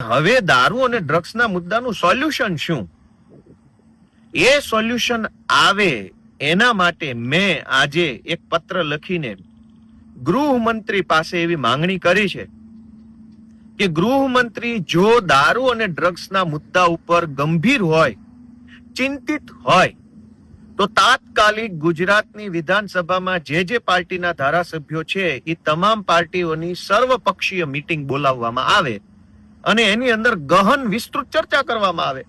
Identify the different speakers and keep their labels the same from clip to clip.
Speaker 1: હવે દારૂ અને ડ્રગ્સના મુદ્દાનું સોલ્યુશન શું? એ સોલ્યુશન આવે એના માટે મેં આજે એક પત્ર લખીને ગૃહમંત્રી પાસે એવી માંગણી કરી છે કે ગૃહમંત્રી જો દારૂ અને ડ્રગ્સના મુદ્દા ઉપર ગંભીર હોય, ચિંતિત હોય, તો તાત્કાલિક ગુજરાતની વિધાનસભામાં જે પાર્ટીના ધારાસભ્યો છે એ તમામ પાર્ટીઓની સર્વપક્ષીય મીટિંગ બોલાવવામાં આવે અને એની અંદર ગહન વિસ્તૃત ચર્ચા કરવામાં આવે.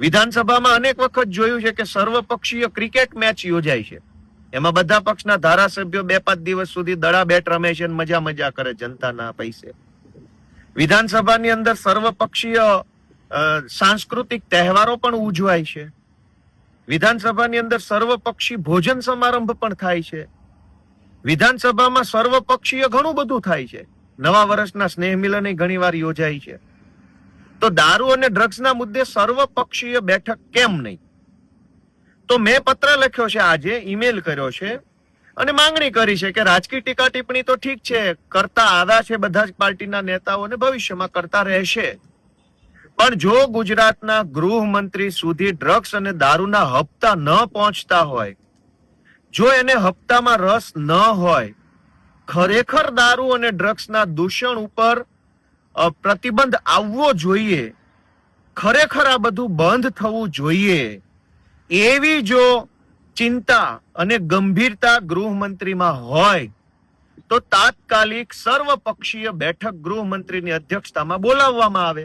Speaker 1: વિધાનસભામાં અનેક વખત જોયું છે કે સર્વપક્ષીય ક્રિકેટ મેચ યોજાય છે, એમાં બધા પક્ષના ધારાસભ્યો 2-5 દિવસ સુધી દડા બેટ રમે છે, મજા કરે જનતાના પૈસે. વિધાનસભાની અંદર સર્વપક્ષીય સાંસ્કૃતિક તહેવારો પણ ઉજવાય છે. વિધાનસભાની અંદર સર્વપક્ષી ભોજન સમારંભ પણ થાય છે. વિધાનસભામાં સર્વપક્ષીય ઘણું બધું થાય છે. નવા વર્ષના સ્નેહ મિલન ઘણીવાર યોજાય છે. તો દારૂ અને ડ્રગ્સના મુદ્દે સર્વપક્ષીય બેઠક કેમ નહીં? તો મેં પત્ર લખ્યો છે, આજે ઈમેલ કર્યો છે અને માંગણી કરી છે કે રાજકીય ટીકા ટિપ્પણી તો ઠીક છે, કરતા આવ્યા છે બધા જ પાર્ટીના નેતાઓને, ભવિષ્યમાં કરતા રહેશે, પણ જો ગુજરાતના ગૃહમંત્રી સુધી ડ્રગ્સ અને દારૂના હપ્તા ન પહોંચતા હોય, જો એને હપ્તામાં રસ ન હોય, ખરેખર દારૂ અને ડ્રગ્સના દૂષણ ઉપર પ્રતિબંધ આવવો જોઈએ, ખરેખર આ બધું બંધ થવું જોઈએ, એવી જો ચિંતા અને ગંભીરતા ગૃહમંત્રીમાં હોય તો તાત્કાલિક સર્વપક્ષીય બેઠક ગૃહમંત્રીની અધ્યક્ષતામાં બોલાવવામાં આવે.